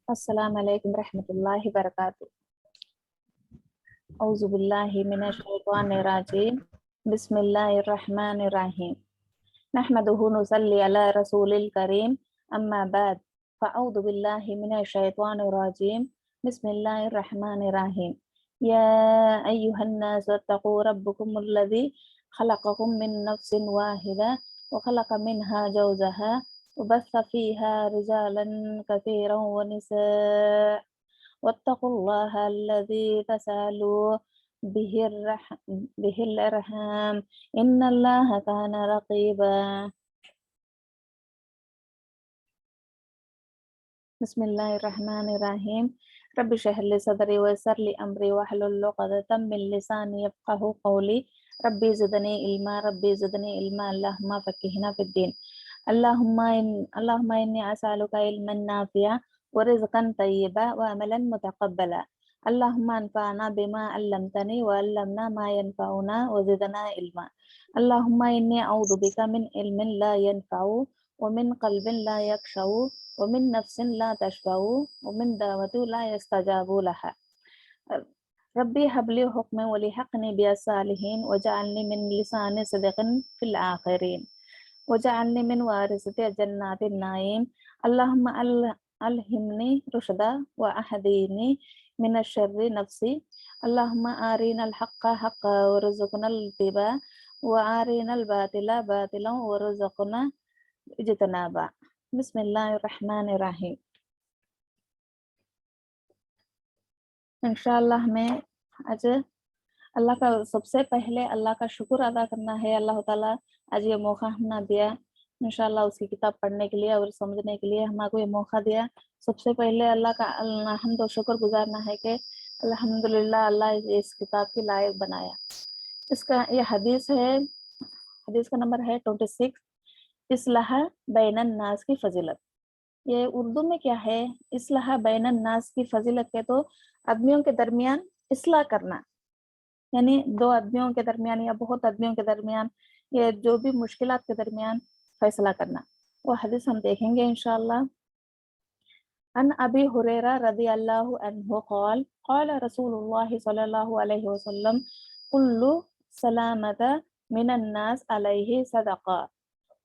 السلام علیکم ورحمۃ اللہ وبرکاتہ. اعوذ باللہ من الشیطان الرجیم. بسم اللہ الرحمن الرحیم. نحمده نصلی علی رسول الکریم. اما بعد فاعوذ باللہ من الشیطان الرجیم. بسم اللہ الرحمن الرحیم. یا ایہا الناس اتقوا ربکم الذی خلقکم من نفس واحدہ وخلق منها زوجها وبث فيها رجالا كثيرا ونساء واتقوا الله الذي تسألوا به الأرحام إن الله كان رقيبا. بسم اللہ الرحمن الرحیم. رب اشرح لي صدری ويسر لي امری واحلل عقدۃ من لسانی یفقهوا قولی. ربی زدنی علما ربی زدنی علما اللہم فقہنا فی الدین. اللہم انی اسألک علما نافعا ورزقا طیبا وعملا متقبلا. اللہم انفعنا بما علمتنی وعلمنا ما ينفعنا وزدنا علما. اللہم انی اعوذ بک من علم لا ينفع ومن قلب لا يخشع ومن نفس لا تشبع ومن دعوت لا يستجاب لها. ربی حبلی حکم ولحقنی بالصالحین وجعلنی من لسان صدق فی الآخرین وجعلنی من وارثۃ جنات النعیم. اللہم الہمنی رشدا واہدینی من الشر نفسی. اللہم آرینا الحق حقا ورزقنا الاتباع وآرینا الباطل باطلا ورزقنا اجتنابا. بسم اللہ الرحمن الرحیم. انشاءاللہ ہمیں آج اللہ کا سب سے پہلے اللہ کا شکر ادا کرنا ہے. اللہ تعالیٰ آج یہ موقع ہم نے دیا انشاءاللہ اس کی کتاب پڑھنے کے لیے اور سمجھنے کے لیے ہمارے کو یہ موقع دیا. سب سے پہلے اللہ کا حمد و شکر گزارنا ہے کہ الحمدللہ اللہ اس کتاب کی لائق بنایا. اس کا یہ حدیث ہے، حدیث کا نمبر ہے 26. اصلاح بین الناس کی فضیلت. یہ اردو میں کیا ہے؟ اصلاح بین الناس کی فضیلت ہے تو آدمیوں کے درمیان اصلاح کرنا، یعنی دو آدمیوں کے درمیان یا بہت آدمیوں کے درمیان یہ جو بھی مشکلات کے درمیان فیصلہ کرنا. وہ حدیث ہم دیکھیں گے انشاءاللہ. ان ابی ہریرہ رضی اللہ عنہ قال قال رسول اللہ صلی اللہ علیہ وسلم کل سلامت من الناس علیہ صدقہ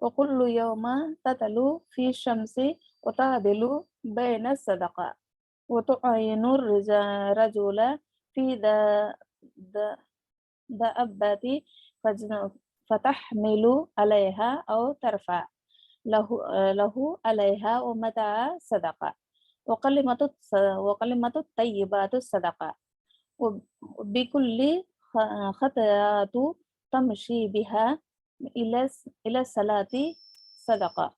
وکل یوم تتلو فی الشمس وتعدل بین الصدقہ وتعین الرجل فی دابت فتحمل علیہا او ترفع له علیہا ومتع صدقہ وکلمۃ الطیبات الصدقہ وبکل خطیئات تمشی بها الى الصلاة صدقہ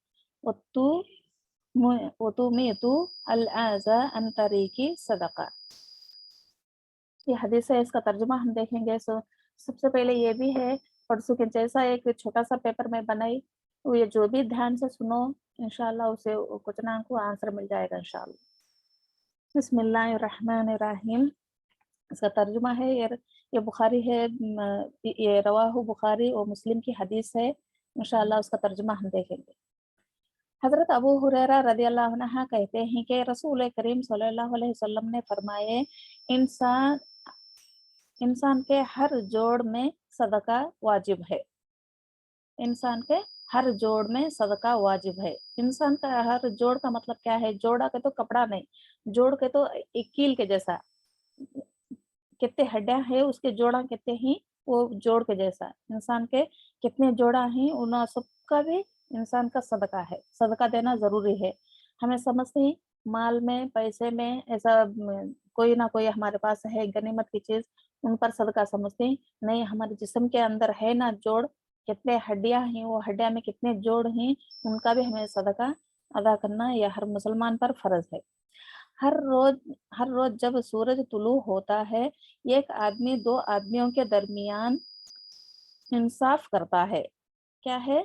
وتمیت الأذى عن طریق صدقہ. یہ حدیث ہے، اس کا ترجمہ ہم دیکھیں گے. سب سے پہلے یہ بھی ہے پرسوں کے جیسا ایک چھوٹا سا پیپر میں بنائی، وہ یہ جو بھی دھیان سے سنو انشاءاللہ اسے کچھ نہ کو آنسر مل جائے گا انشاءاللہ. بسم اللہ الرحمن الرحیم. اس کا ترجمہ ہے، یہ بخاری ہے، یہ رواہ بخاری اور مسلم کی حدیث ہے. انشاءاللہ اس کا ترجمہ ہم دیکھیں گے. حضرت ابو ہریرہ رضی اللہ عنہ کہتے ہیں کہ رسول کریم صلی اللہ علیہ وسلم نے فرمائے انسان کے ہر جوڑ میں صدقہ واجب ہے. انسان کے ہر جوڑ میں صدقہ واجب ہے. انسان کا ہر جوڑ کا مطلب کیا ہے؟ جوڑا کے تو کپڑا نہیں، جوڑ کے تو ایک کیل کے جیسا، کتنے ہڈیاں ہیں اس کے جوڑا کتنے ہیں، وہ جوڑ کے جیسا. انسان کے کتنے جوڑا ہیں ان سب کا بھی انسان کا صدقہ ہے. صدقہ دینا ضروری ہے. ہمیں سمجھتے ہیں مال میں، پیسے میں، ایسا کوئی نہ کوئی ہمارے پاس ہے غنیمت کی چیز، ان پر صدقہ سمجھتے ہیں. نہیں، ہمارے جسم کے اندر ہے نا جوڑ، کتنے ہڈیاں ہیں، وہ ہڈیاں میں کتنے جوڑ ہیں، ان کا بھی ہمیں صدقہ ادا کرنا یہ ہر مسلمان پر فرض ہے. ہر روز جب سورج طلوع ہوتا ہے ایک آدمی دو آدمیوں کے درمیان انصاف کرتا ہے. کیا ہے؟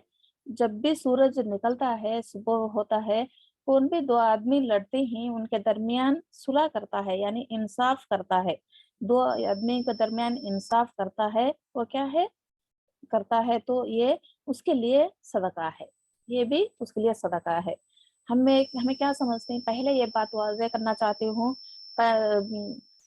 جب بھی سورج نکلتا ہے، صبح ہوتا ہے، کون بھی دو آدمی لڑتے ہیں ان کے درمیان صلح کرتا ہے، یعنی انصاف کرتا ہے. دو آدمی کے درمیان انصاف کرتا ہے، وہ کیا ہے کرتا ہے تو یہ اس کے لیے صدقہ ہے، یہ بھی اس کے لیے صدقہ ہے. हमें क्या समझते हैं, पहले ये बात वाज़ेह करना चाहती हूँ,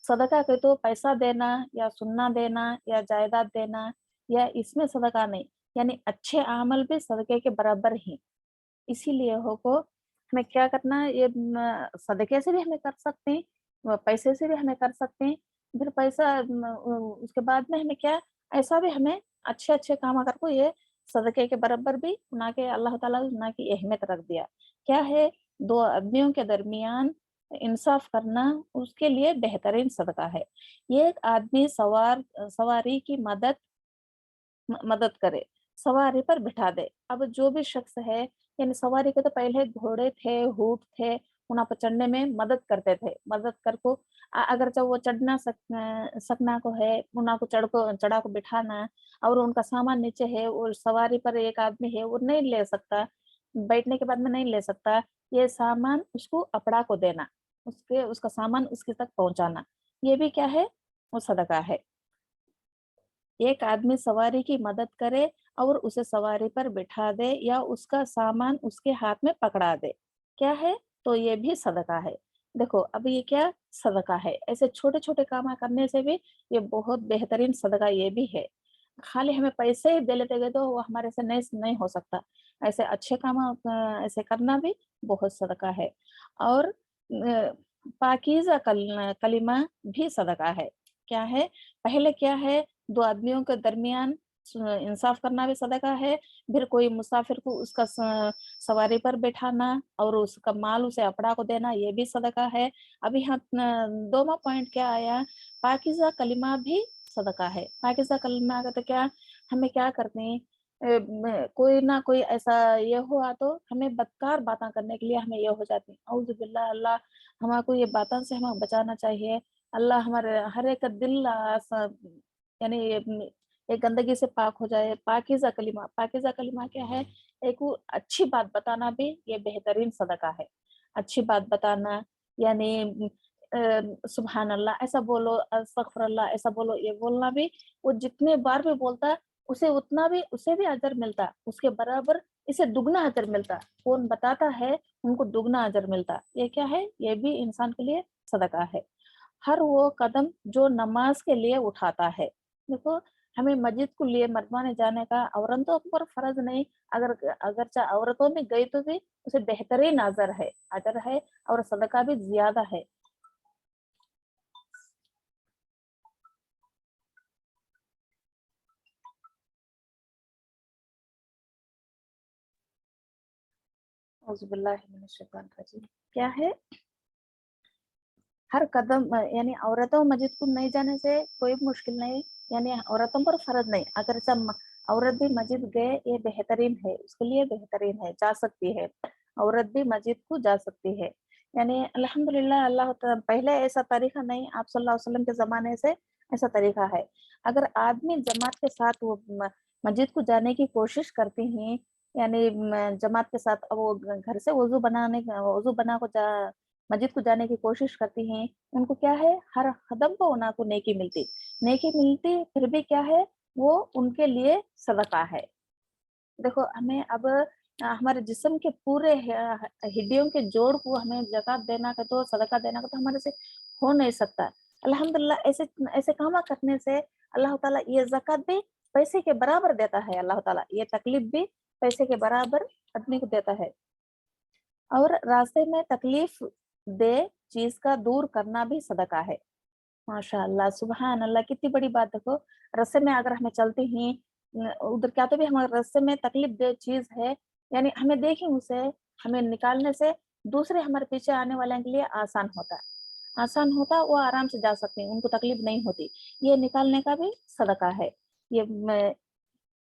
सदका के तो पैसा देना या सुन्ना देना या जायदाद देना या इसमें सदका नहीं, यानी अच्छे अमल भी सदके के बराबर ही। इसीलिए हमें क्या करना है, ये सदके से भी हमें कर सकते हैं, पैसे से भी हमें कर सकते हैं। फिर पैसा उसके बाद में हमें क्या, ऐसा भी हमें अच्छे-अच्छे काम अगर को ये सदके के बराबर भी ना के अल्लाह ताला ना की अहमियत रख दिया। क्या है, 2 आदमियों के दरमियान इंसाफ करना उसके लिए बेहतरीन सदका है। ये एक आदमी सवारी की मदद करे, सवारी पर बिठा दे। अब जो भी शख्स है, यानी सवारी के तो पहले घोड़े थे, ऊँट थे, उन्हां पर चढ़ने में मदद करते थे। मदद कर को अगर जब वो सकना को है, उन्हां को चढ़ा को बिठाना और उनका सामान नीचे है और सवारी पर एक आदमी है, वो नहीं ले सकता, बैठने के बाद में नहीं ले सकता। ये सामान उसको अपड़ा को देना, उसका सामान उसके तक पहुँचाना, ये भी क्या है, वो सदका है। एक आदमी सवारी की मदद करे और उसे सवारी पर बिठा दे या उसका सामान उसके हाथ में पकड़ा दे, क्या है, तो ये भी सदका है। देखो अब ये क्या सदका है, ऐसे छोटे छोटे काम करने से भी ये बहुत बेहतरीन सदका ये भी है। खाली हमें पैसे ही दे लेते गए तो वो हमारे से नहीं नहीं हो सकता, ऐसे अच्छे काम ऐसे करना भी बहुत सदका है। और पाकीज़ा कलिमा भी सदका है। क्या है, पहले क्या है, 2 आदमियों के दरमियान इंसाफ करना भी सदका है। फिर कोई मुसाफिर को उसका सवारी पर बैठाना और उसका माल उसे अपड़ा को देना, ये भी सदका है। अभी यहाँ 2वां पॉइंट क्या आया, पाकीज़ा कलिमा भी सदका है। पाकीज़ा कलिमा का तो क्या, हमें क्या करते हैं, कोई ना कोई ऐसा ये हुआ तो हमें बदकार बातें करने के लिए हमें ये हो जाती है, औज़ु बिल्लाह, अल्लाह हमको ये बातों से हमें बचाना चाहिए। अल्लाह हमारे हर एक दिल यानी ये गंदगी से पाक हो जाए। पाकीज़ा कलिमा क्या है, एक वो अच्छी बात बताना भी ये बेहतरीन सदका है। अच्छी बात बताना, यानी सुभान अल्लाह ऐसा बोलो, अस्तगफिरुल्लाह ऐसा बोलो, ये बोलना भी, वो जितने बार भी बोलता है उसे भी अजर मिलता, उसके बराबर इसे दुगना अजर मिलता। कौन बताता है उनको दुगना अजर मिलता। ये क्या है, ये भी इंसान के लिए सदका है। हर वो कदम जो नमाज के लिए उठाता है, देखो हमें मस्जिद को लिए मर्दाने जाने का औरतों पर फर्ज नहीं, अगर अगर औरतों में गई तो भी उसे बेहतरीन अजर है और सदका भी ज्यादा है। औज़ुबिल्लाहि मिनश्शैतानिर्रजीम। क्या है, हर कदम यानी औरतों मस्जिद को नहीं जाने से कोई मुश्किल नहीं, यानी औरतों पर फर्ज नहीं, अगर जब औरत भी मस्जिद गए ये बेहतरीन है, उसके लिए बेहतरीन है, जा सकती है, औरत भी मस्जिद को जा सकती है। यानी अल्हम्दुलिल्लाह, पहले ऐसा तरीका नहीं, आप सल्लल्लाहु अलैहि वसल्लम के ज़माने से ऐसा तरीका है। अगर आदमी जमात के साथ वो मस्जिद को जाने की कोशिश करती हैं, यानी जमात के साथ वो घर से वज़ू बना को जा मस्जिद को जाने की कोशिश करती हैं, उनको क्या है, हर कदम पे उनको नेकी मिलती, फिर भी क्या है, वो उनके लिए सदका है। देखो हमें अब हमारे जिस्म के पूरे हड्डियों के जोड़ को हमें ज़कात देना का तो सदका देना का तो हमारे से हो नहीं सकता। अल्हम्दुलिल्लाह, ऐसे ऐसे काम करने से अल्लाह ताला ये ज़कात भी पैसे के बराबर देता है। अल्लाह ताला ये तकलीफ भी पैसे के बराबर आदमी को देता है। और रास्ते में तकलीफ दे चीज का दूर करना भी सदका है। माशाअल्लाह, सुभान अल्लाह, कितनी बड़ी बात। देखो रास्ते में अगर हमें चलते ही उधर क्या तो भी हमारे रास्ते में तकलीफ दे चीज है, यानी हमें देखें उसे हमें निकालने से दूसरे हमारे पीछे आने वाले के लिए आसान होता, वो आराम से जा सकते हैं, उनको तकलीफ नहीं होती। ये निकालने का भी सदका है। ये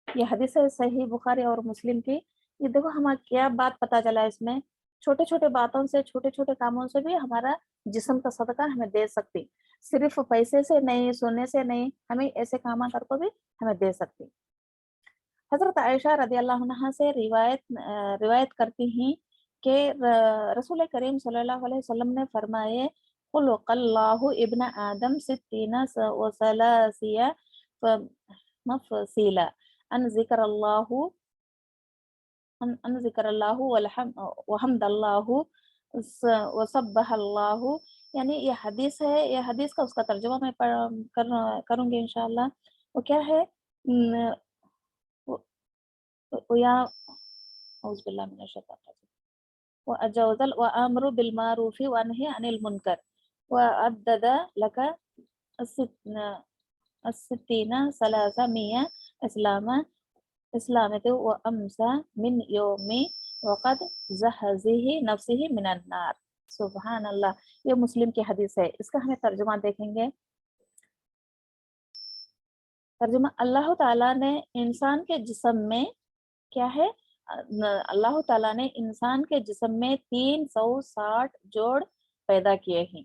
ये हदीस है सही बुखारी और मुस्लिम की। ये देखो हमारा क्या बात पता चला इसमें, छोटे छोटे बातों से, छोटे छोटे कामों से भी हमारा जिस्म का सदका हमें दे सकती, सिर्फ पैसे से नहीं, सोने से नहीं, हमें ऐसे काम करके भी हमें दे सकती। हजरत आयशा रदी अल्लाह अन्हा से रिवायत करती हैं कि रसूल करीम सल्लल्लाहु अलैहि वसल्लम ने फरमाए, खुलक़ल्लाहु इब्न आदम सित्तीना व सलासिया मफसीला अन ज़िक्र अल्लाह अन ज़िक्रल्लाहु वहम्दल्लाहु वसब्बह अल्लाहु, यानी ये हदीस है, ये हदीस का उसका तर्जुमा मैं करूँगी इंशाअल्लाह। वो क्या है? या औज़ु बिल्लाहि मिनश शैतानिर रजीम। व अजवज़ल व अमरु बिल मारूफि व नही अनिल मुनकर व अद्दद लका अस्सित्तीना सलासा मिया इस्लामा इस्लामतु व अम्सा मिन यौमि वक़द ज़हज़िही नफ्सिही मिनन नार। सुभान अल्लाह। ये मुस्लिम की हदीस है। इसका हमें तर्जुमा देखेंगे। तर्जुमा, अल्लाह ताला ने इंसान के जिस्म में क्या है, अल्लाह ताला ने इंसान के जिस्म में 360 जोड़ पैदा किए हैं।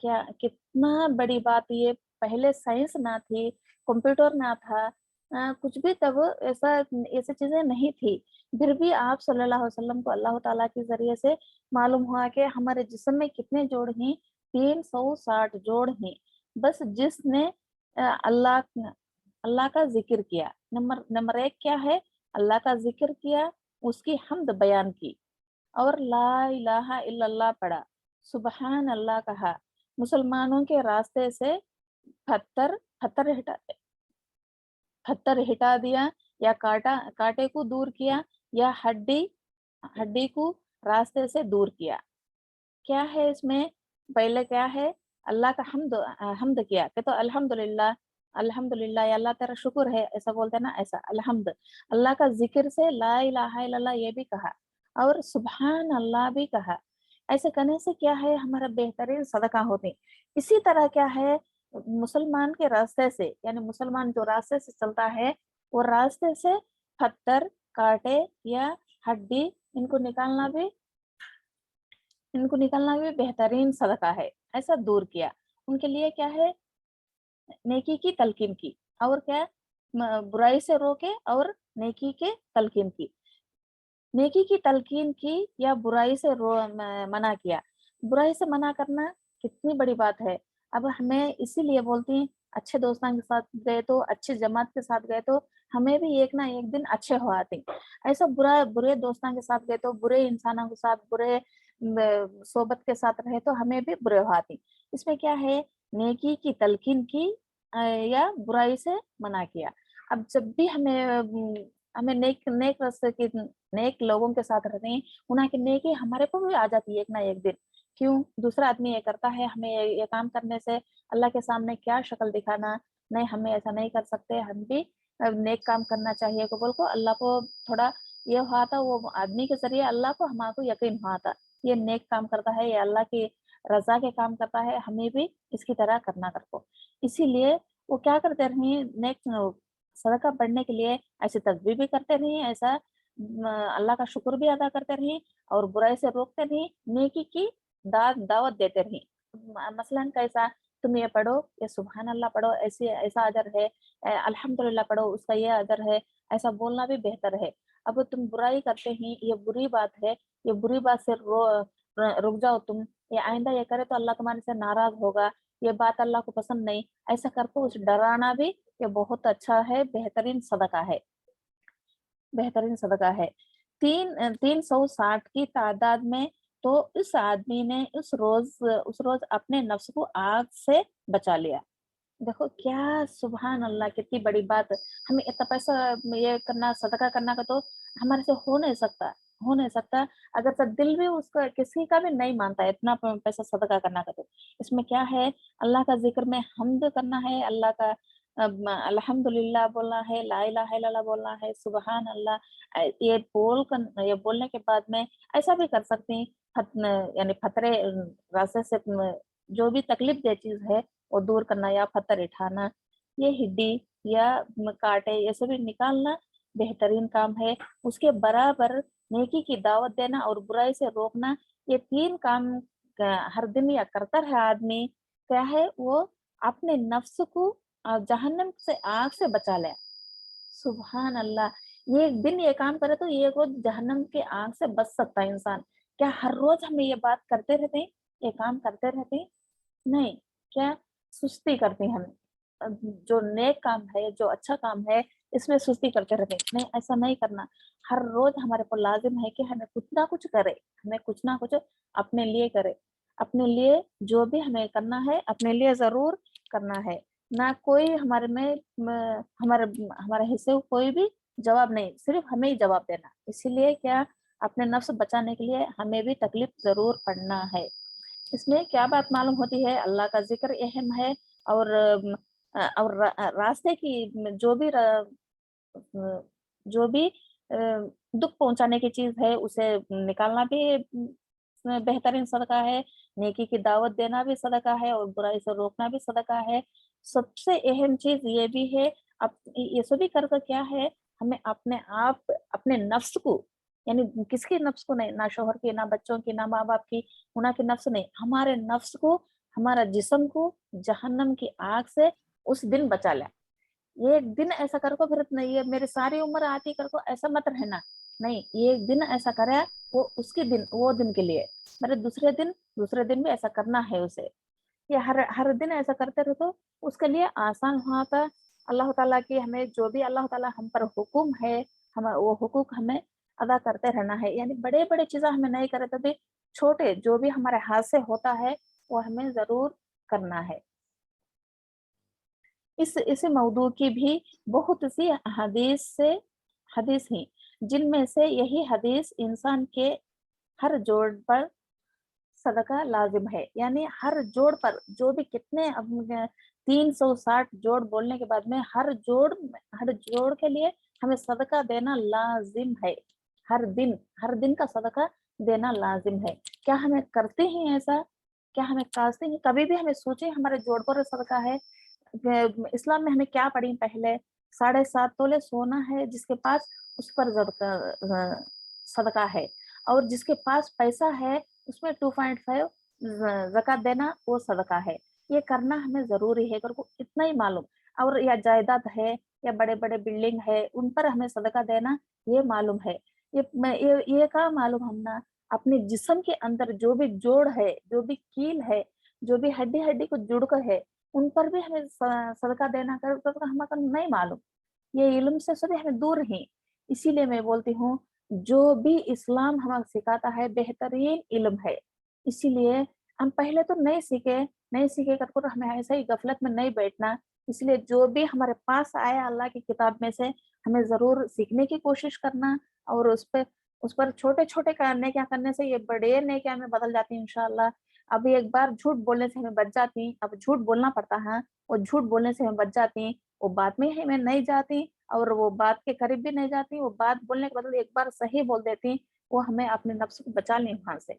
क्या कितना बड़ी बात ये। पहले साइंस ना थी, कंप्यूटर ना था, कुछ भी तब ऐसा ऐसी चीजें नहीं थी। फिर भी आप सल्लल्लाहु अलैहि वसल्लम को अल्लाह ताला के जरिए से मालूम हुआ कि हमारे जिस्म में कितने जोड़ हैं, 360 जोड़ हैं। बस जिसने अल्लाह अल्लाह का जिक्र किया, नंबर नंबर एक क्या है, अल्लाह का जिक्र किया, उसकी हम्द बयान की और ला इलाहा इल्लल्लाह पढ़ा, सुबहान अल्लाह कहा, मुसलमानों के रास्ते से पत्थर पत्थर हटा पत्थर हटा दिया, या कांटे को दूर किया, या हड्डी हड्डी को रास्ते से दूर किया। क्या है इसमें? पहले क्या है, अल्लाह का हम्द किया कि तो अल्हम्दुलिल्लाह, अल्हम्दुलिल्लाह या अल्लाह तेरा शुक्र है, ऐसा बोलते हैं ना, ऐसा अल्हम्द। अल्लाह का जिक्र से ला इलाहा इल्लल्लाह ये भी कहा और सुभान अल्लाह भी कहा। ऐसे करने से क्या है, हमारा बेहतरीन सदका होते हैं। इसी तरह क्या है, मुसलमान के रास्ते से, यानी मुसलमान जो रास्ते से चलता है, वो रास्ते से पत्थर, कांटे या हड्डी, इनको निकालना भी बेहतरीन सदका है। ऐसा दूर किया। उनके लिए क्या है, नेकी की तलकीन की, और क्या, बुराई से रोके और नेकी के तलकीन की। नेकी की तलकीन की या बुराई से मना किया। बुराई से मना करना कितनी बड़ी बात है। अब हमें इसीलिए बोलती हैं, अच्छे दोस्तों के साथ गए तो, अच्छी जमात के साथ गए तो हमें भी एक ना एक दिन अच्छे हो आते हैं। ऐसा बुरे दोस्तों के साथ गए तो, बुरे इंसानों के साथ, बुरे सोबत के साथ रहे तो हमें भी बुरे हो आते हैं। इसमें क्या है, नेकी की तलकीन की या बुराई से मना किया। अब जब भी हमें नेक नेक रास्ते की, नेक लोगों के साथ रहते हैं, उन्हें की नेकी हमारे को भी आ जाती है एक ना एक दिन। क्यों? दूसरा आदमी ये करता है, हमें ये काम करने से अल्लाह के सामने क्या शक्ल दिखाना, नहीं हमें ऐसा नहीं कर सकते, हम भी नेक काम करना चाहिए कबूल को। अल्लाह को थोड़ा ये हुआ था, वो आदमी के जरिए अल्लाह को हमारे को यकीन हुआ था, ये नेक काम करता है, ये अल्लाह की रजा के काम करता है, हमें भी इसकी तरह करना करको। इसीलिए वो क्या करते रहे, नेक सदका बढ़ने के लिए ऐसे तस्बीह भी करते रहिए, ऐसा अल्लाह का शुक्र भी अदा करते रहिए और बुराई से रोकते रहिए, नेकी की दावत देते रहिए। मसलन कैसा, तुम ये पढ़ो, ये सुभान अल्लाह पढ़ो, ऐसे ऐसा अजर है, अल्हम्दुलिल्लाह पढ़ो, उसका ये अजर है, ऐसा बोलना भी बेहतर है। अब तुम बुराई करते ही, ये बुरी बात है, ये बुरी बात से रुक जाओ तुम, ये आइंदा ये करे तो अल्लाह तुम्हारे से नाराज होगा, ये बात अल्लाह को पसंद नहीं, ऐसा करके उस डराना भी ये बहुत अच्छा है, बेहतरीन सदका है, बेहतरीन सदका है। 360 की तादाद में तो इस आदमी ने उस रोज अपने नफ्स को आग से बचा लिया। देखो क्या, सुभान अल्लाह, कितनी बड़ी बात। हमें इतना पैसा ये करना, सदका करना का तो हमारे से हो नहीं सकता, हो नहीं सकता। अगर तो दिल भी उसका किसी का भी नहीं मानता है इतना पैसा सदका करना का तो। इसमें क्या है, अल्लाह का जिक्र में हम्द करना है, अल्लाह का अल्हम्दुलिल्लाह बोलना है, ला इलाहा इल्लल्लाह बोलना है, सुभान अल्लाह। ये बोलने के बाद में ऐसा भी कर सकते हैं, यानी फतरे रास्ते से जो भी तकलीफ दे चीज है वो दूर करना, या पत्थर उठाना, ये हड्डी या कांटे ये सभी निकालना बेहतरीन काम है। उसके बराबर नेकी की दावत देना और बुराई से रोकना, ये 3 काम हर दिन या करता है आदमी, क्या है वो अपने नफ्स को जहन्नम से, आग से बचा ले। सुभान अल्लाह। ये एक दिन ये काम करे तो ये रोज जहन्नम के आग से बच सकता है इंसान। क्या हर रोज हम ये बात करते रहते हैं, ये काम करते रहते हैं? नहीं। क्या सुस्ती करते हैं हम। जो नेक काम है, जो अच्छा काम है, اس میں سستی کرتے رہتے نہیں، ایسا نہیں کرنا. ہر روز ہمارے کو لازم ہے کہ ہمیں کچھ نہ کچھ کرے، ہمیں کچھ نہ کچھ اپنے لیے کرے. اپنے لیے جو بھی ہمیں کرنا ہے اپنے لیے ضرور کرنا ہے. نہ کوئی ہمارے میں ہمارے حصے کو کوئی بھی جواب نہیں، صرف ہمیں ہی جواب دینا. اسی لیے کیا اپنے نفس بچانے کے لیے ہمیں بھی تکلیف ضرور پڑنا ہے. اس میں کیا بات معلوم ہوتی ہے؟ اللہ کا ذکر اہم ہے، اور راستے کی جو بھی دکھ پہنچانے کی چیز ہے اسے نکالنا بھی بہترین صدقہ ہے. نیکی کی دعوت دینا بھی صدقہ ہے، اور برائی سے روکنا بھی صدقہ ہے. سب سے اہم چیز یہ بھی ہے، یہ سبھی کر کر کیا ہے، ہمیں اپنے آپ اپنے نفس کو، یعنی کس کے نفس کو نہیں، نہ شوہر کی، نہ بچوں کی، نہ ماں باپ کی، انہاں کے نفس نہیں، ہمارے نفس کو، ہمارا جسم کو جہنم کی آگ سے اس دن بچا لیا. یہ ایک دن ایسا کر کو پھر نہیں ہے میری ساری عمر آتی کر کو ایسا مت رہنا. نہیں، یہ ایک دن ایسا کرے وہ اس کے دن، وہ دن کے لیے میرے دوسرے دن بھی ایسا کرنا ہے اسے. یہ ہر دن ایسا کرتے رہو تو اس کے لیے آسان ہوا تھا. اللہ تعالیٰ کی ہمیں جو بھی اللہ تعالیٰ ہم پر حکم ہے، وہ حقوق ہمیں ادا کرتے رہنا ہے. یعنی بڑے بڑے چیزیں ہمیں نہیں کرے تو بھی چھوٹے جو بھی ہمارے ہاتھ سے ہوتا ہے وہ ہمیں ضرور کرنا ہے. اس موضوع کی بھی بہت سی حدیث ہیں، جن میں سے یہی حدیث انسان کے ہر جوڑ پر صدقہ لازم ہے. یعنی ہر جوڑ پر جو بھی کتنے 360 جوڑ بولنے کے بعد میں ہر جوڑ کے لیے ہمیں صدقہ دینا لازم ہے. ہر دن کا صدقہ دینا لازم ہے. کیا ہمیں کرتے ہیں ایسا؟ کیا ہمیں کاٹتے ہیں؟ کبھی بھی ہمیں سوچے ہمارے جوڑ پر صدقہ ہے؟ اسلام میں ہمیں کیا پڑھی پہلے؟ 7.5 تولے سونا ہے جس کے پاس، اس پر صدقہ ہے. اور جس کے پاس پیسہ ہے اس میں 2.5 زکات دینا وہ صدقہ ہے. یہ کرنا ہمیں ضروری ہے، اتنا ہی معلوم. اور یا جائیداد ہے یا بڑے بڑے بلڈنگ ہے ان پر ہمیں صدقہ دینا یہ معلوم ہے. یہ کا معلوم ہمنا اپنے جسم کے اندر جو بھی جوڑ ہے، جو بھی کیل ہے، جو بھی ہڈی کو جڑ کر ہے، ان پر بھی ہمیں صدقہ دینا ہمیں نہیں معلوم. یہ علم سے سبھی ہمیں دور ہیں. اسی لیے میں بولتی ہوں جو بھی اسلام ہمیں سکھاتا ہے بہترین علم ہے. اسی لیے ہم پہلے تو نہیں سیکھے کر ہمیں ایسا ہی غفلت میں نہیں بیٹھنا. اس لیے جو بھی ہمارے پاس آیا اللہ کی کتاب میں سے ہمیں ضرور سیکھنے کی کوشش کرنا، اور اس پر چھوٹے چھوٹے کرنے سے یہ بڑے نیکیاں میں بدل جاتی ہیں انشاءاللہ. ابھی ایک بار جھوٹ بولنے سے ہمیں بچ جاتی، اب جھوٹ بولنا پڑتا ہے، اور جھوٹ بولنے سے ہمیں بچ جاتی، وہ بات میں ہمیں نہیں جاتی، اور وہ بات کے قریب بھی نہیں جاتی. وہ بات بولنے کے بدلے ایک بار صحیح بول دیتی، وہ ہمیں اپنے نفس کو بچا لیں وہاں سے.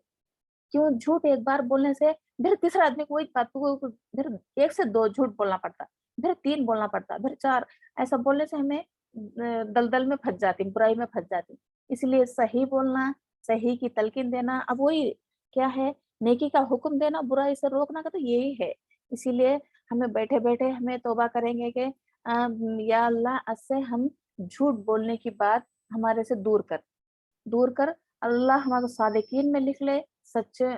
کیوں جھوٹ ایک بار بولنے سے پھر تیسرا آدمی کو وہی بات پھر 1 سے 2 جھوٹ بولنا پڑتا، پھر 3 بولنا پڑتا، پھر 4. ایسا بولنے سے ہمیں دلدل میں پھنس جاتی، برائی میں پھنس جاتی. اس لیے صحیح بولنا، صحیح کی تلقین دینا، اب وہی کیا ہے، نیکی کا حکم دینا، برائی سے روکنا کا تو یہی ہے. اسی لیے ہمیں بیٹھے بیٹھے ہمیں توبہ کریں گے کہ یا اللہ اس سے ہم جھوٹ بولنے کی بات ہمارے سے دور کر اللہ ہمارے صادقین میں لکھ لے،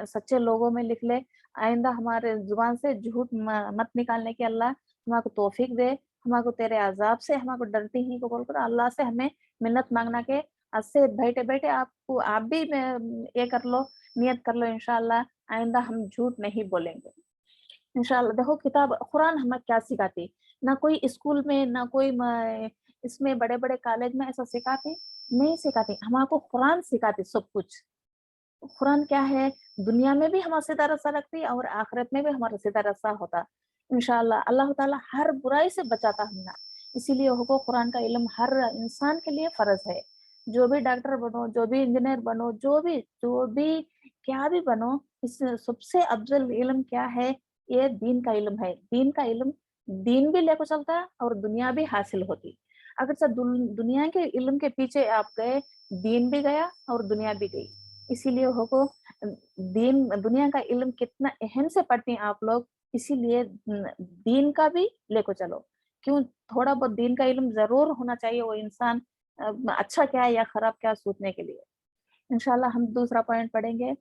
سچے لوگوں میں لکھ لے. آئندہ ہمارے زبان سے جھوٹ مت نکالنے کی اللہ ہمارے کو توفیق دے. ہمارے کو تیرے عذاب سے ہمارے کو ڈرتی ہی کو بول کر اللہ سے ہمیں منت مانگنا کہ اس سے بیٹھے بیٹھے آپ بھی یہ کر لو، نیت کر لو انشاءاللہ آئندہ ہم جھوٹ نہیں بولیں گے انشاءاللہ. دیکھو کتاب قرآن ہمیں کیا سکھاتی، نہ کوئی اسکول میں، نہ کوئی اس میں بڑے بڑے کالج میں ایسا سکھاتے نہیں، سکھاتی. ہمارے کو قرآن سکھاتی سب کچھ. قرآن کیا ہے، دنیا میں بھی ہمارا سیدھا رستہ رکھتی اور آخرت میں بھی ہمارا سیدھا رستہ ہوتا انشاءاللہ. اللہ تعالیٰ ہر برائی سے بچاتا ہمنا. اسی لیے حقوق قرآن کا علم ہر انسان کے لیے فرض ہے. جو بھی ڈاکٹر بنو، جو بھی انجینئر بنو، جو بھی کیا بھی بنو، اس سب سے افضل علم کیا ہے؟ یہ دین کا علم ہے. دین کا علم دین بھی لے کو چلتا اور دنیا بھی حاصل ہوتی. اگر دنیا کے علم کے پیچھے آپ گئے، دین بھی گیا اور دنیا بھی گئی. اسی لیے دنیا کا علم کتنا اہم سے پڑھتی ہیں آپ لوگ، اسی لیے دین کا بھی لے کو چلو. کیوں تھوڑا بہت دین کا علم ضرور ہونا چاہیے، وہ انسان اچھا کیا ہے یا خراب کیا سوچنے کے لیے. انشاءاللہ ہم دوسرا پوائنٹ پڑھیں گے.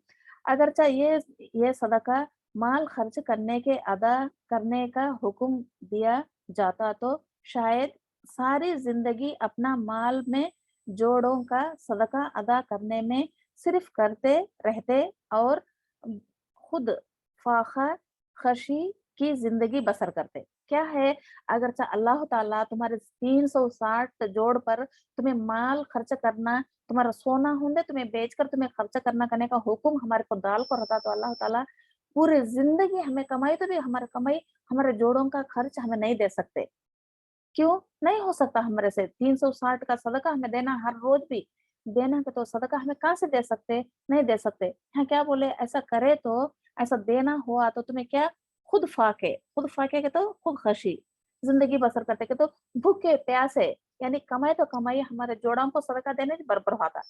اگرچہ یہ صدقہ مال خرچ کرنے کے ادا کرنے کا حکم دیا جاتا تو شاید सारी जिंदगी अपना माल में जोड़ों का सदका अदा करने में सिर्फ करते रहते और खुद फाखा खशी की जिंदगी बसर करते। क्या है, अगर अल्लाह ताला तुम्हारे 360 जोड़ पर तुम्हें माल खर्च करना, तुम्हारा सोना होंगे तुम्हें बेचकर तुम्हें खर्च करने का हुक्म हमारे को डाल को रहता, तो अल्लाह ताला पूरी जिंदगी हमें कमाई तो भी हमारा कमाई हमारे जोड़ों का खर्च हमें नहीं दे सकते। क्यों नहीं हो सकता हमारे से? 360 का सदका हमें देना हर रोज भी देना है, तो सदका हमें कहाँ से दे सकते? नहीं दे सकते। हाँ, क्या बोले, ऐसा करे तो ऐसा देना हुआ तो तुम्हें क्या, खुद फाके के तो खुद खशी जिंदगी बसर करते के तो भूखे प्यासे, यानी कमाए तो कमाई हमारे जोड़ों को सदका देने से बरबर होता।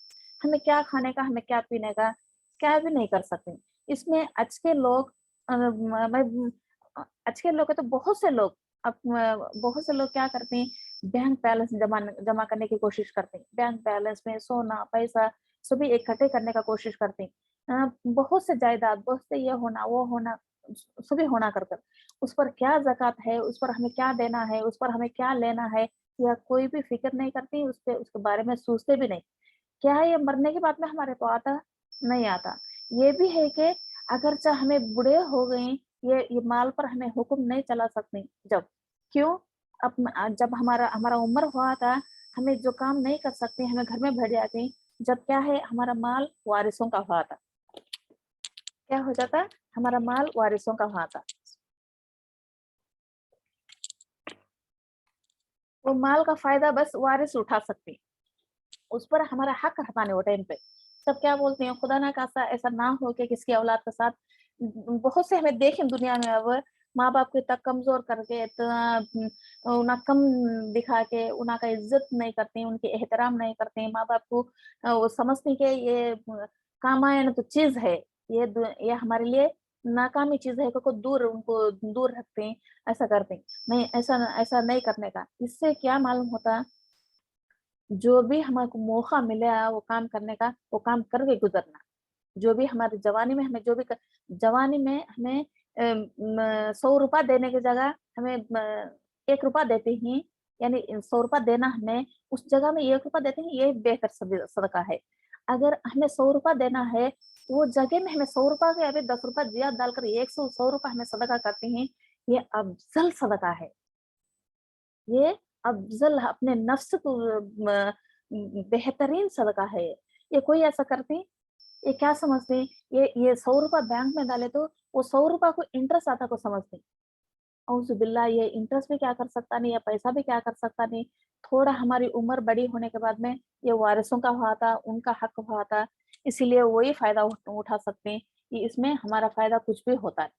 हमें क्या खाने का, हमें क्या पीने का, क्या भी नहीं कर सकते। इसमें आज के लोग आज के लोग तो बहुत से लोग अब बहुत से लोग क्या करते हैं, बैंक बैलेंस जमा करने की कोशिश करते हैं। बैंक बैलेंस में सोना पैसा सभी इकट्ठे करने का कोशिश करते हैं। बहुत से जायदाद, बहुत से ये होना वो होना सभी होना कर कर उस पर क्या ज़कात है, उस पर हमें क्या देना है, उस पर हमें क्या लेना है, या कोई भी फिक्र नहीं करती, उसके बारे में सोचते भी नहीं। क्या है, ये मरने के बाद में हमारे को आता नहीं आता। ये भी है कि अगर चाहे हमें बूढ़े हो गए, ये माल पर हमें हुक्म नहीं चला सकते। जब क्यों, अब जब हमारा हमारा उम्र हुआ था, हमें जो काम नहीं कर सकते, हमें घर में बैठ जाते, जब क्या है हमारा माल वारिसों का हुआ था। क्या हो जाता, हमारा माल वारिसों का हुआ था। वो माल का फायदा बस वारिस उठा सकते, उस पर हमारा हक हटा नहीं वो टाइम पे। सब क्या बोलते हैं, खुदा ना खास्ता ऐसा ना हो कि किसकी औलाद के साथ, बहुत से हमें देखें दुनिया में अब माँ बाप को इतना कमजोर करके, इतना उन्हें कम दिखा के उनका का इज्जत नहीं करते, उनके एहतराम नहीं करते। माँ बाप को वो समझते हैं कि ये कामायन तो चीज है, ये हमारे लिए नाकामी चीज है, को दूर उनको दूर रखते हैं, ऐसा करते हैं। नहीं, ऐसा ऐसा नहीं करने का। इससे क्या मालूम होता, जो भी हमको मौका मिला वो काम करने का, वो काम करके गुजरना। जो भी हमारी जवानी में हमें जो भी जवानी में हमें 100 रुपया देने की जगह हमें 1 रुपया देते हैं, यानी 100 रुपया देना, हमें उस जगह में 1 रुपया देते हैं, ये बेहतर सदका है। अगर हमें 100 रुपया देना है, वो जगह में हमें 100 रुपया के अभी 10 रुपया ज्यादा डालकर 100 रुपया हमें सदका करते हैं, ये अफजल सदका है। ये अफ़ज़ल अपने नफ्स को बेहतरीन सदका है। ये कोई ऐसा करते, ये क्या समझते हैं, ये 100 रुपया बैंक में डाले तो वो 100 रुपया को इंटरेस्ट आता को समझते हैं। औज़ुबिल्लाह, ये इंटरेस्ट भी क्या कर सकता नहीं, या पैसा भी क्या कर सकता नहीं। थोड़ा हमारी उम्र बड़ी होने के बाद में ये वारिसों का हुआ था, उनका हक हुआ था, इसीलिए वही फ़ायदा उठा सकते हैं कि इसमें हमारा फ़ायदा कुछ भी होता नहीं।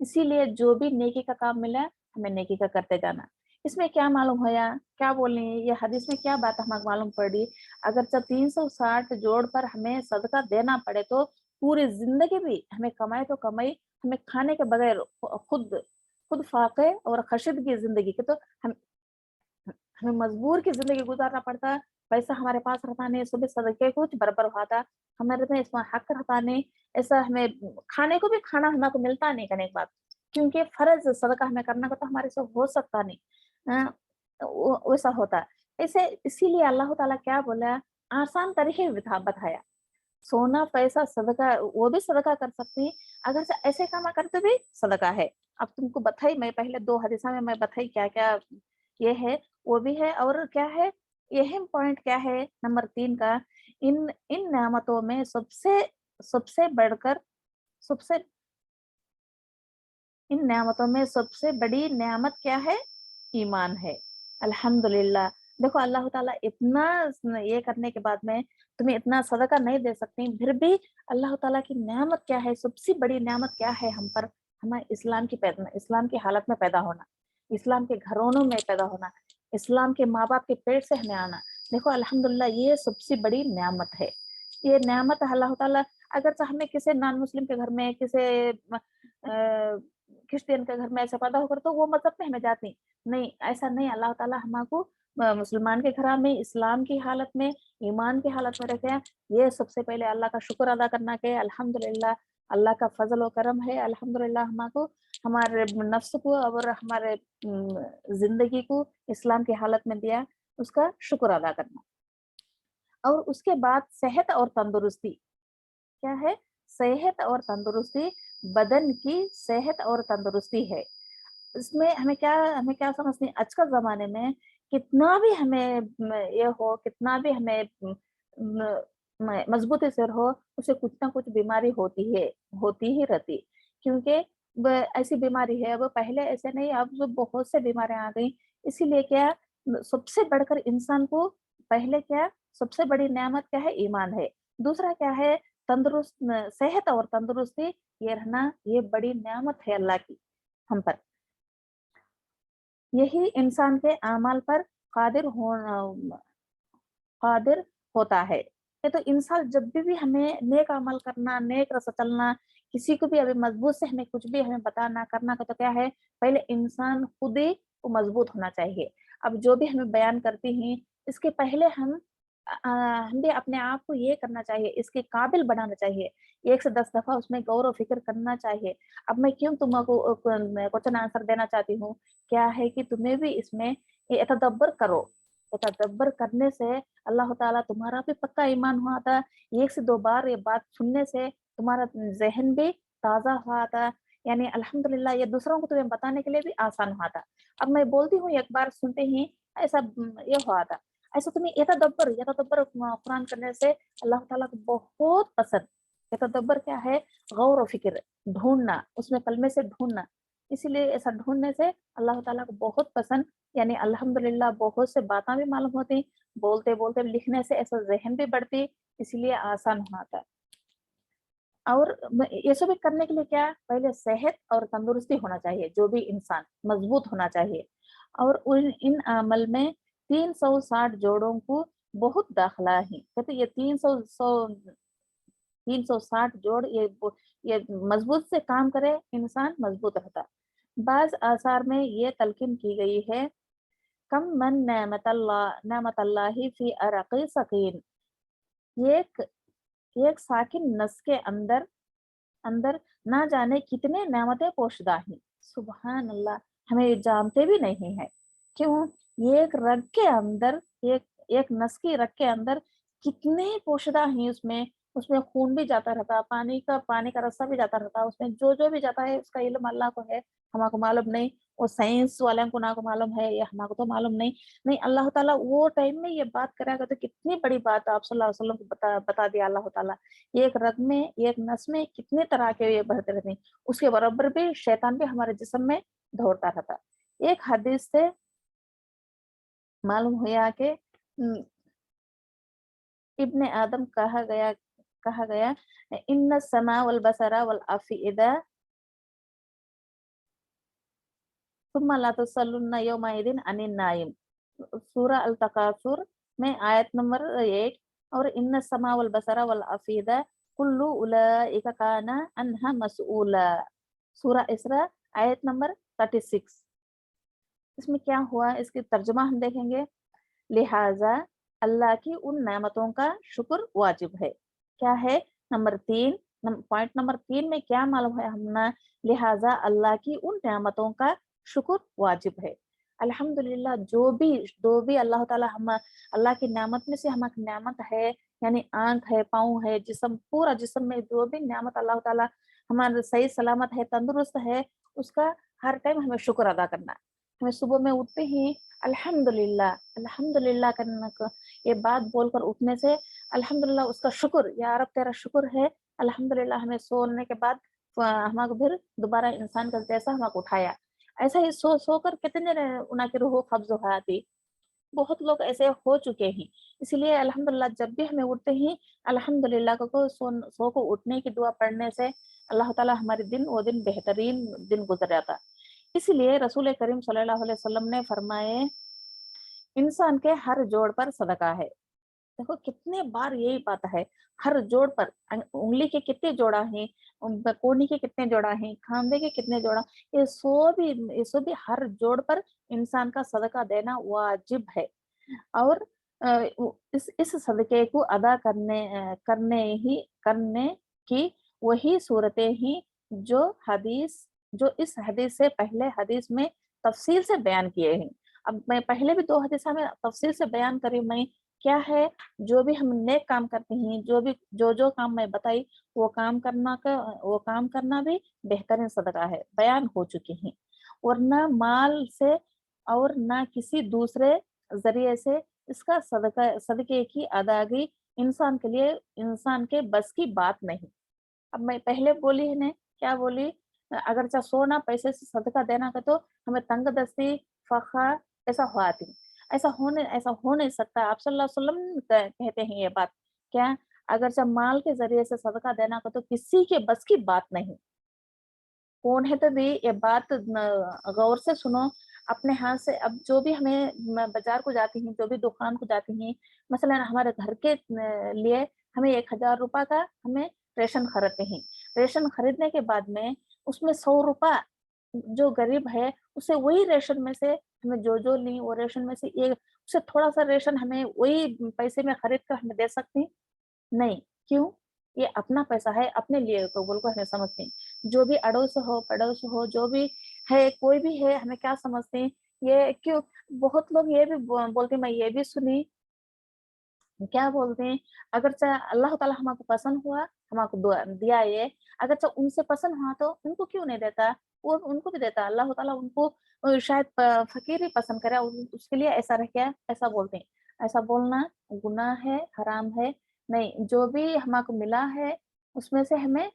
इसीलिए जो भी नेकी का काम मिला है, हमें नेकी का करते जाना। इसमें क्या मालूम होया, क्या बोले, ये हदीस में क्या बात हमें मालूम पड़ी, अगर जब 360 जोड़ पर हमें सदका देना पड़े तो पूरी जिंदगी भी हमें कमाए तो कमाई, हमें खाने के बगैर खुद खुद फाके और खशीद की जिंदगी के तो हम हमें मजबूर की जिंदगी गुजारना पड़ता। पैसा हमारे पास रहता नहीं, सुबह सदके कुछ बराबर हुआ था, हमारे में इसमें हक रहता नहीं। ऐसा हमें खाने को भी खाना हमको मिलता नहीं करने के बाद, क्योंकि फर्ज सदका हमें करना का तो हमारे से हो सकता नहीं। वैसा होता। ऐसे इसीलिए अल्लाह ताला क्या बोला, आसान तरीके बताया। सोना पैसा सदका, वो भी सदका कर सकती है, अगर से ऐसे काम करते भी सदका है। अब तुमको बताई, मैं पहले 2 हदीसा में मैं बताई क्या क्या ये है, वो भी है। और क्या है, यही पॉइंट क्या है नंबर 3 का, इन इन नेमतों में सबसे सबसे बढ़कर सबसे इन नेमतों में सबसे बड़ी नेमत क्या है, ईमान है। अल्हम्दुलिल्लाह। देखो अल्लाह ताला इतना ये करने के बाद में तुम्हें इतना सदका नहीं दे सकती, फिर भी अल्लाह ताला की नेमत क्या है, सबसे बड़ी नेमत क्या है हम पर, हमें इस्लाम की हालत में पैदा होना, इस्लाम के घरों में पैदा होना, इस्लाम के माँ बाप के पेट से हमें आना। देखो अल्हम्दुलिल्लाह, ये सबसे बड़ी नेमत है। ये नेमत अल्लाह ताला, अगर चाहे हमें किसी नॉन मुस्लिम के घर में, किसी क्रिश्चियन के घर में ऐसा पैदा होकर तो वो मज़हब में हमें जाती नहीं, ऐसा नहीं। अल्लाह ताला हमको मुसलमान के घर में, इस्लाम की हालत में, ईमान की हालत में रखे हैं। ये सबसे पहले अल्लाह का शुक्र अदा करना के अल्हम्दुलिल्लाह, اللہ کا फजल व करम है अल्हम्दुलिल्लाह हमको हमारे नफ्स को और हमारे जिंदगी को इस्लाम की हालत में दिया, उसका शुक्र अदा करना। और उसके बाद सेहत और तंदुरुस्ती क्या है? सेहत और तंदुरुस्ती बदन की सेहत और तंदुरुस्ती है। इसमें हमें क्या समझते हैं आज का ज़माने में कितना भी हमें ये हो, कितना भी हमें म म मज़बूती से रहो, उसे कुछ ना कुछ बीमारी होती ही रहती। क्योंकि ब ऐसी बीमारी है, अब पहले ऐसे नहीं, अब जो बहुत से बीमारियाँ आ गई। इसीलिए क्या सबसे बढ़कर इंसान को पहले क्या सबसे बड़ी नेमत क्या है? ईमान है। दूसरा क्या है? सेहत और तंदुरुस्ती ये रहना, ये बड़ी नेमत है अल्लाह की हम पर। यही इंसान के अमाल पर कादिर हो कादिर होता है। ये तो इंसान जब भी हमें नेक अमल करना, नेक रास्ता चलना, किसी को भी अभी मजबूत से हमें कुछ भी हमें बताना करना का तो क्या है, पहले इंसान खुद ही वो मजबूत होना चाहिए। अब जो भी हमें बयान करती हैं, इसके पहले हम भी अपने आप को ये करना चाहिए, इसके काबिल बनाना चाहिए। 1 से 10 दफ़ा उसमें गौर व फ़िक्र करना चाहिए। अब मैं क्यों तुमको क्वेश्चन आंसर देना चाहती हूँ, क्या है कि तुम्हें भी इसमें ये तदब्बर करो। तदब्बर करने से अल्लाह ताला तुम्हारा भी पक्का ईमान हुआ था। 1 से 2 बार ये बात सुनने से तुम्हारा ज़हन भी ताज़ा हुआ था। यानी अल्हम्दुलिल्लाह ये दूसरों को तुम्हें बताने के लिए भी आसान हुआ था। अब मैं बोलती हूँ एक बार सुनते ही ऐसा ये हुआ था। ऐसा तुम्हें ये तदब्बर कुरान करने से अल्लाह ताला को बहुत पसंद। ये तदब्बर क्या है? गौर व फ़िक्र, ढूँढना, उसमें कलमे से ढूँढना। इसीलिए ऐसा ढूँढने से अल्लाह ताला को बहुत पसंद, यानी अल्हम्दुलिल्लाह बहुत से बातें भी मालूम होती, बोलते-बोलते लिखने से ऐसा ज़हन भी बढ़ती, इसलिए आसान होता है। और ये सब करने के लिए क्या पहले सेहत और तंदुरुस्ती होना चाहिए, जो भी इंसान मजबूत होना चाहिए। और उन इन अमल में 360 जोड़ों को बहुत दाखिला है। कहते ये 360 जोड़ ये मजबूत से काम करे, इंसान मजबूत रहता। बाज़ आसार में ये तलकीन की गई है, कम मन नेमतल्लाहि फी अरक़ी सकीन। एक एक साकिन नस के अंदर अंदर ना जाने कितने नेमतें पोशीदा हैं। सुबहान अल्लाह, हमें ये जानते भी नहीं है। क्यों? ये एक रग के अंदर एक एक नस की रग के अंदर कितने पोशीदा हैं उसमें, उसमें खून भी जाता रहता, पानी का रास्ता भी जाता रहता, उसमें जो भी जाता है उसका इल्म अल्लाह को है, हमको मालूम नहीं। वो साइंस वालों को ना को मालूम है या हमको तो मालूम नहीं। नहीं अल्लाह ताला वो टाइम में ये बात करेगा तो कितनी बड़ी बात आप सल्लल्लाहु अलैहि वसल्लम को बता दिया अल्लाह ताला। एक रग में, एक नस में कितने तरह के ये बहते रहते हैं। उसके बराबर भी शैतान भी हमारे जिस्म में दौड़ता रहता। एक हदीस से मालूम हुआ कि इब्ने आदम कहा गया इन्न समा वल बसरा वल अफइदा सुम्मा ला तुसल्लुन्ना यौमइदिन अनिन नाइम। सूरा अल तकासुर में आयत नंबर 8 और इन्न समा वल बसरा वल अफइदा कुल्लु उलाइका काना अन्हा मसऊला। सूरा इसरा आयत नंबर 36। इसमें क्या हुआ इसकी तर्जुमा हम देखेंगे। लिहाजा अल्लाह की उन नेमतों का शुक्र वाजिब है। क्या है? नंबर 3 पॉइंट नंबर 3 में क्या मालूम है हमने? लिहाजा अल्लाह की उन नेमतों का शुक्र वाजिब है। अल्हम्दुलिल्लाह जो भी अल्लाह ताला हम अल्लाह की नेमत में से हमारी नेमत है, यानी आँख है, पाँव है, जिस्म पूरा जिस्म में जो भी नेमत अल्लाह ताला हमारा सही सलामत है, तंदुरुस्त है, उसका हर टाइम हमें शुक्र अदा करना है। हमें सुबह में उठते ही अल्हम्दुलिल्लाह, अल्हम्दुलिल्लाह करना ये बात बोलकर उठने से अल्हम्दुलिल्लाह उसका शुक्र, या रब तेरा शुक्र है, अल्हम्दुलिल्लाह हमें सोने के बाद हमको फिर दोबारा इंसान का जैसा हमको उठाया। ऐसा ही सोकर कितने उना की रूह कब्ज़ हो आती। बहुत लोग ऐसे हो चुके हैं। इसलिए अल्हम्दुलिल्लाह जब भी हमें उठते ही अल्हम्दुलिल्लाह को सो को उठने की दुआ पढ़ने से अल्लाह ताला हमारे दिन वो दिन बेहतरीन दिन गुज़र जाता। इसलिए रसूल करीम सल्लल्लाहु अलैहि वसल्लम ने फरमाए, इंसान के हर जोड़ पर सदका है। देखो कितने बार यही बात है, हर जोड़ पर उंगली के कितने जोड़ा हैं, कोहनी के कितने जोड़ा हैं, खांधे के कितने जोड़ा, ये सो भी हर जोड़ पर इंसान का सदका देना वाजिब है। और इस सदके को अदा करने की वही सूरतें ही जो इस हदीस से पहले हदीस में तफसील से बयान किए हैं। अब मैं पहले भी 2 हदीसा में तफसील से बयान करी मैं, क्या है, जो भी हम नेक काम करते हैं, जो काम मैं बताई, वो काम करना भी बेहतरीन सदका है, बयान हो चुके हैं। और ना माल से और ना किसी दूसरे ज़रिए से इसका सदके की अदायगी इंसान के बस की बात नहीं। अब मैं पहले बोली है ने, क्या बोली, अगर चाहे सोना पैसे से सदका देना का तो हमें तंगदस्ती, फ़ख्र ऐसा हुआती। ऐसा हो नहीं सकता। आप सल्लल्लाहु अलैहि वसल्लम कहते हैं ये बात। क्या? अगर चाहे माल के ज़रिए से सदका देना का तो किसी के बस की बात नहीं। कौन है तभी ये बात गौर से सुनो। अपने हाथ से अब जो भी हमें बाजार को जाती हैं, जो भी दुकान को जाती हैं, मसलन हमारे घर के लिए हमें 1000 रुपये का हमें रेशन खरीदते हैं। रेशन खरीदने के बाद में उसमें 100 रुपया जो गरीब है उसे वही रेशन में से हमें जो ली वो रेशन में से एक उसे थोड़ा सा रेशन हमें वही पैसे में खरीद कर हमें दे सकती, नहीं, क्यों? ये अपना पैसा है, अपने लिए कबूल को हमें समझते हैं। जो भी अड़ोस हो, पड़ोस हो, जो भी है, कोई भी है, हमें क्या समझते हैं, ये क्यों। बहुत लोग ये भी बोलते हैं, मैं ये भी सुनी, क्या बोलते हैं, अगर चाहे अल्लाह ताला हमको पसंद हुआ, हमको दिया ये, अगर चाहे उनसे पसंद हुआ तो उनको क्यों नहीं देता? वो उनको भी देता। अल्लाह ताला उनको शायद फ़कीर ही पसंद करे, उसके लिए ऐसा रह गया, ऐसा बोलते हैं। ऐसा बोलना गुनाह है, हराम है। नहीं, जो भी हमको मिला है, उसमें से हमें